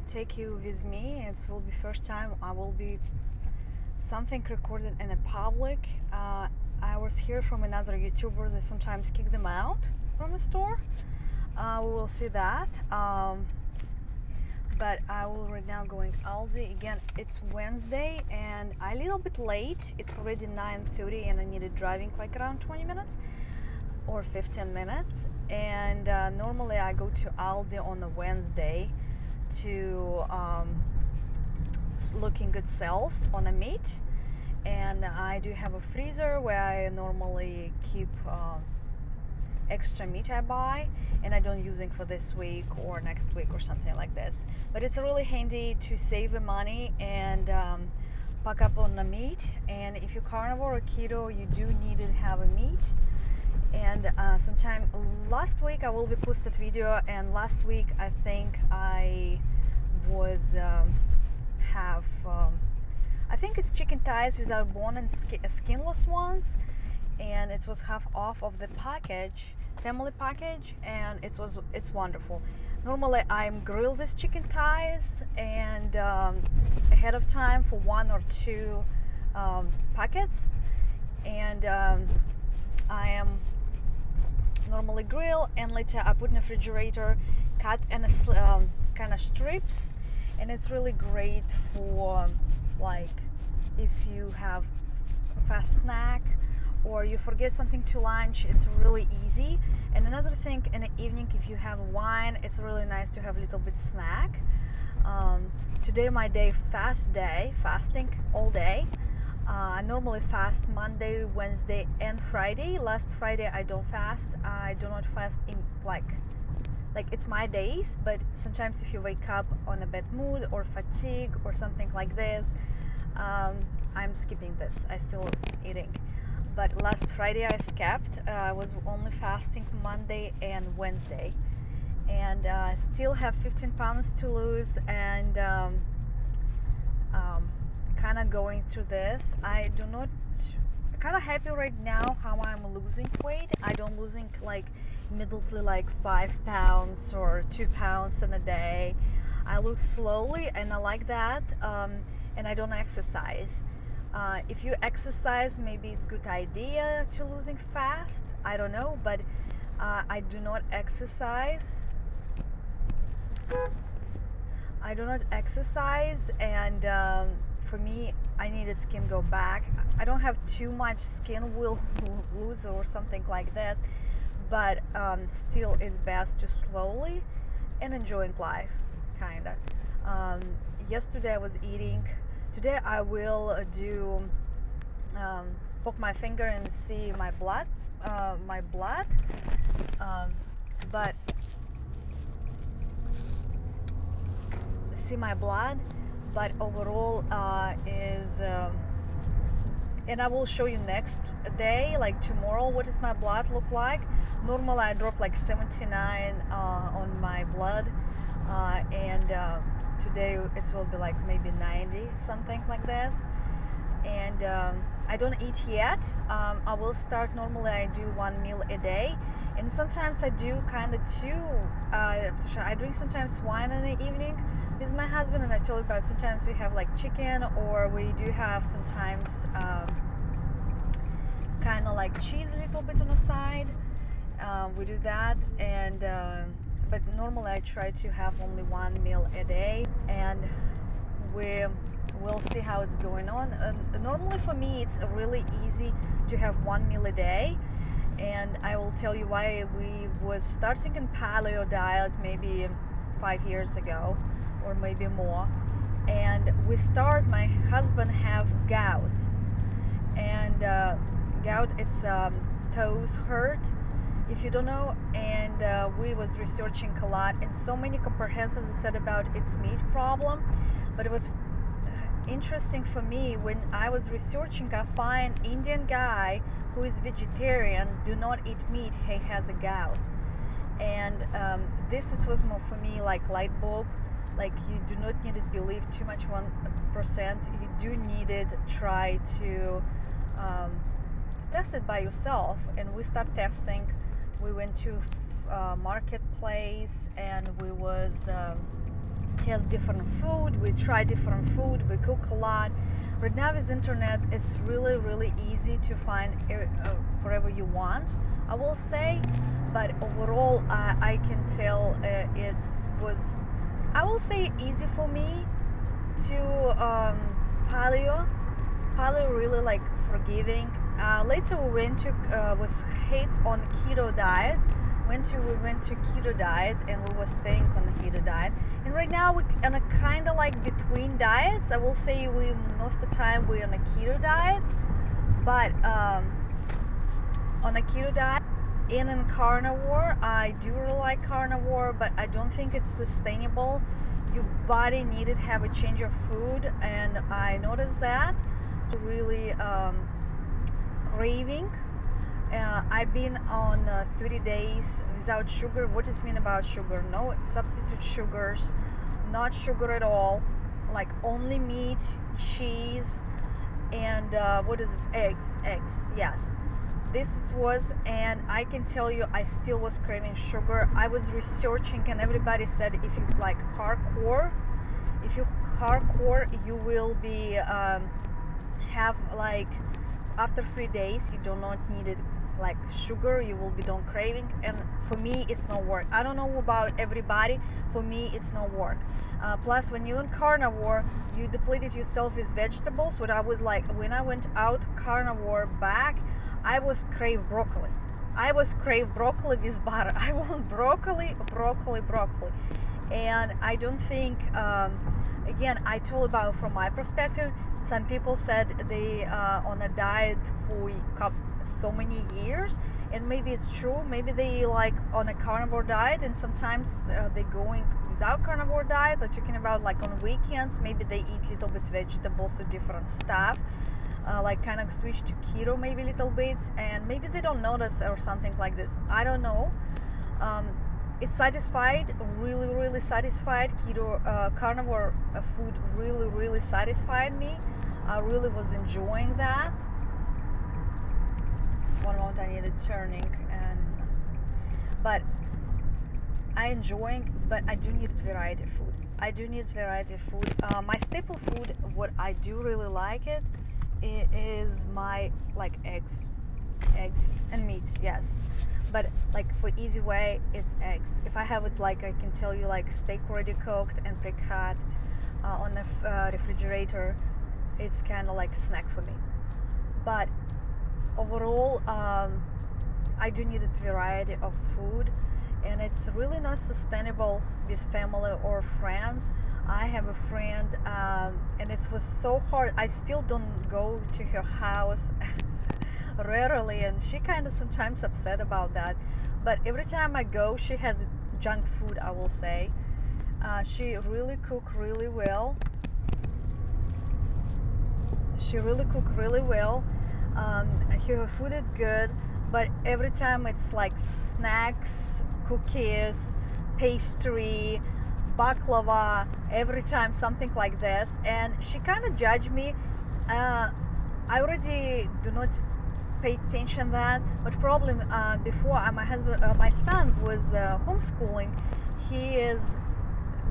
take you with me. It will be first time I will be something recorded in a public. I was hear from another YouTuber. They sometimes kick them out from a store. We will see that. But I will right now going Aldi again. It's Wednesday and I a little bit late. It's already 9:30 and I needed driving like around 20 minutes or 15 minutes. And normally I go to Aldi on a Wednesday to looking good sales on a meat. And I do have a freezer where I normally keep extra meat I buy, and I don't use it for this week or next week or something like this. But it's really handy to save the money and pack up on the meat. And if you're carnivore or keto, you do need to have a meat. And sometime last week I will be posted video, and last week I think I was I think it's chicken thighs without bone and skinless ones, and it was half off of the package, family package, and it's wonderful. Normally I'm grill this chicken thighs and ahead of time for 1 or 2 packets, and I am normally grill and later I put in the refrigerator, cut in a kind of strips, and it's really great for like if you have a fast snack or you forget something to lunch. It's really easy. And another thing, in the evening if you have wine, it's really nice to have a little bit snack. Today my fasting all day. I normally fast Monday, Wednesday and Friday. Last Friday I don't fast. I do not fast in like it's my days, but sometimes if you wake up on a bad mood or fatigue or something like this, I'm skipping this. I still eating. But last Friday I skipped. I was only fasting Monday and Wednesday, and still have 15 pounds to lose, and kind of going through this. Kind of happy right now how I'm losing weight. I don't losing like immediately like 5 pounds or 2 pounds in a day. I lose slowly, and I like that. And I don't exercise. If you exercise, maybe it's a good idea to losing fast. I don't know, but I do not exercise. And for me, I needed skin go back. I don't have too much skin will lose or something like this, but still it's best to slowly and enjoying life, kinda. Yesterday I was eating. Today I will do poke my finger and see my blood, but see my blood. But overall and I will show you next day, like tomorrow, what does my blood look like. Normally I drop like 79 on my blood, and today it will be like maybe 90, something like this. And I don't eat yet. I will start. Normally I do 1 meal a day, and sometimes I do kind of 2. I drink sometimes wine in the evening with my husband, and I told you about sometimes we have like chicken, or we do have sometimes kind of like cheese a little bit on the side. We do that, and but normally I try to have only 1 meal a day, and we'll see how it's going on. Normally for me it's really easy to have 1 meal a day, and I will tell you why. We was starting in paleo diet maybe 5 years ago or maybe more, and my husband have gout, and gout, it's toes hurt, if you don't know. And we was researching a lot, and so many comprehensives said about its meat problem. But it was interesting for me when I was researching. I find Indian guy who is vegetarian, do not eat meat, he has a gout. And this was more for me like light bulb. Like, you do not need to believe too much 1%. You do need it. Try to test it by yourself. And we start testing. We went to marketplace, and we was test different food, we try different food, we cook a lot. Right now with internet, it's really easy to find whatever you want, I will say. But overall, I can tell it was, I will say, easy for me to paleo really like forgiving. Later we went to was hit on keto diet. We went to keto diet, and we were staying on the keto diet. And right now we're on a kind of like between diets. I will say we most of the time we're on a keto diet, but on a keto diet and in carnivore. I do really like carnivore, but I don't think it's sustainable. Your body needed to have a change of food, and I noticed that really craving. I've been on 30 days without sugar. What does it mean about sugar? No substitute sugars, not sugar at all, like only meat, cheese, and what is this? Eggs, yes. This was, and I can tell you, I still was craving sugar. I was researching, and everybody said if you like hardcore, you will be have like after 3 days you do not need it like sugar, you will be done craving. And for me it's no work. I don't know about everybody, for me it's no work. Plus when you're in carnivore, you depleted yourself with vegetables. What I was like when I went out carnivore back, I was crave broccoli. I was crave broccoli with butter. I want broccoli. And I don't think again, I told about from my perspective, some people said they on a diet for so many years, and maybe it's true. Maybe they like on a carnivore diet, and sometimes they going without carnivore diet. They're talking about like on weekends, maybe they eat little bit vegetables or different stuff, like kind of switch to keto maybe little bits, and maybe they don't notice or something like this. I don't know. It's satisfied, really satisfied. Keto carnivore food really satisfied me. I really was enjoying that. One moment, I needed turning, but I enjoying, but I do need variety of food. My staple food, what I do really like it is my like eggs and meat, yes. But like for easy way, it's eggs. If I have it, like I can tell you, like steak already cooked and pre-cut on the refrigerator, it's kind of like snack for me. But overall, I do need a variety of food, and it's really not sustainable with family or friends. I have a friend, and it was so hard. I still don't go to her house rarely, and she kind of sometimes upset about that. But every time I go, she has junk food, I will say. She really cook really well. Her food is good, but every time it's like snacks, cookies, pastry, baklava, every time something like this. And she kind of judged me. I already do not pay attention that, but problem before my son was homeschooling, he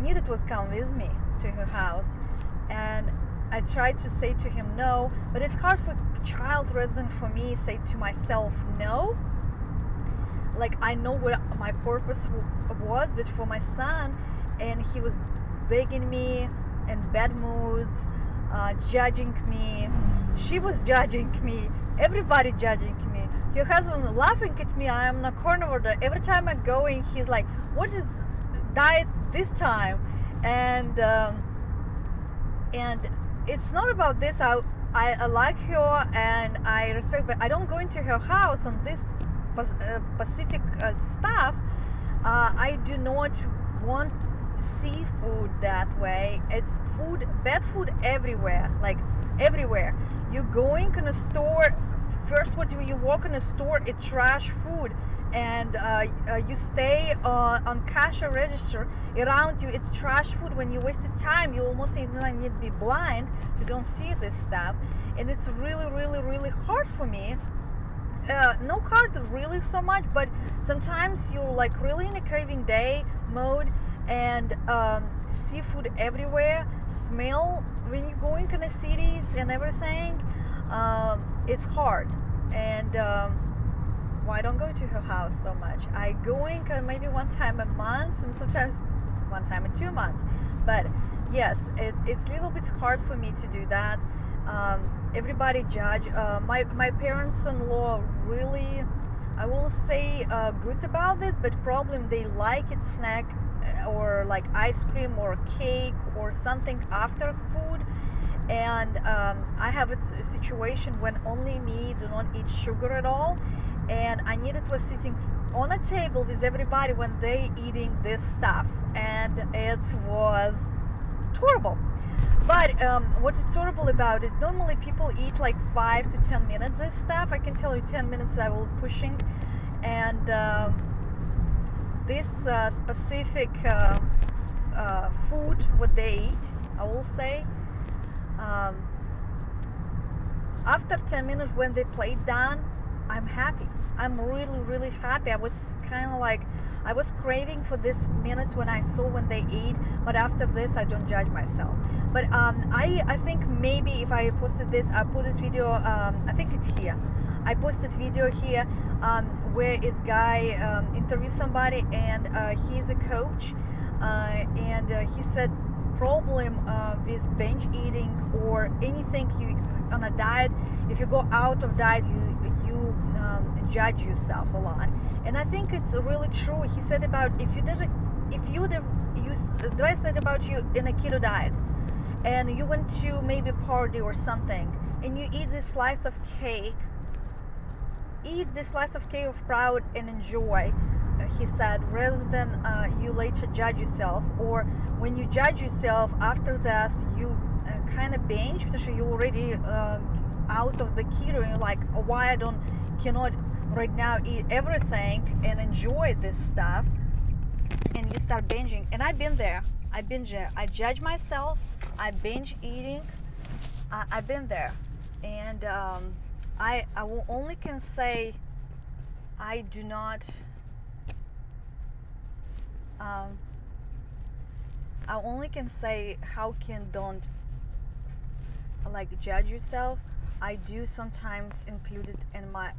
needed was come with me to her house, and I tried to say to him no, but it's hard for child rather than for me say to myself no. Like I know what my purpose was, but for my son, and he was begging me in bad moods, judging me. She was judging me. Everybody judging me. Her husband laughing at me. I am on a carnivore diet. Every time I go in, he's like, "What is diet this time?" And it's not about this. I like her and I respect, but I don't go into her house on this specific stuff. I do not want seafood that way. It's food, bad food everywhere, like everywhere. You're going in a store, first what you walk in a store, it's trash food, and you stay on cash or register, around you it's trash food. When you wasted time, you almost need to be blind to don't see this stuff, and it's really hard for me. No hard really so much, but sometimes you're like really in a craving day mode, and seafood everywhere, smell when you're going in the cities and everything. It's hard, and why don't go to her house so much? I going maybe one time a month, and sometimes one time in 2 months. But yes, it's a little bit hard for me to do that. Everybody judge. My parents-in-law really, I will say, good about this, but problem they like it snack or like ice cream or cake or something after food. And I have a situation when only me do not eat sugar at all, and I needed was sitting on a table with everybody when they eating this stuff, and it was horrible. But what is horrible about it, normally people eat like 5 to 10 minutes this stuff. I can tell you 10 minutes I will pushing. And this specific food what they eat, I will say, after 10 minutes when they played done, I'm happy. I'm really happy. I was kind of like, I was craving for this minutes when I saw when they eat, but after this I don't judge myself. But I think maybe if I posted this, I put this video, I think it's here. I posted video here where this guy interviews somebody, and he's a coach, and he said problem with binge eating or anything you on a diet, if you go out of diet, you judge yourself a lot. And I think it's really true. He said about if you said about you in a keto diet, and you went to maybe party or something, and you eat this slice of cake, of proud and enjoy, he said, rather than you later judge yourself, or when you judge yourself after this, you kind of binge because you already out of the keto, and you're like, oh, why I cannot right now eat everything and enjoy this stuff, and you start binging. And I've been there. I judge myself. I binge eating. I've been there, and I only can say I do not. I only can say how can don't like judge yourself. I do sometimes include it in my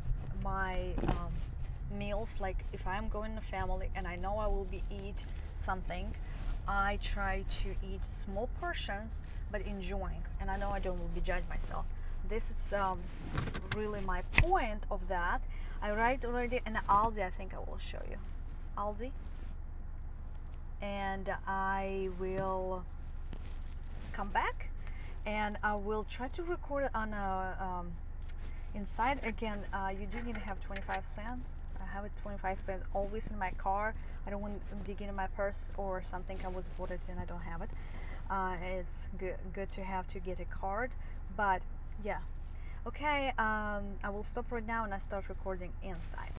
meals. Like if I'm going to family and I know I will be eat something, I try to eat small portions but enjoying, and I know I don't will be judge myself. This is really my point of that. I write already in Aldi. I think I will show you Aldi, and I will come back and I will try to record it on a inside. Again, you do need to have 25 cents. I have it 25 cents always in my car. I don't want to dig into my purse or something I was bought it and I don't have it. It's good to have to get a card, but yeah. Okay, I will stop right now and I start recording inside.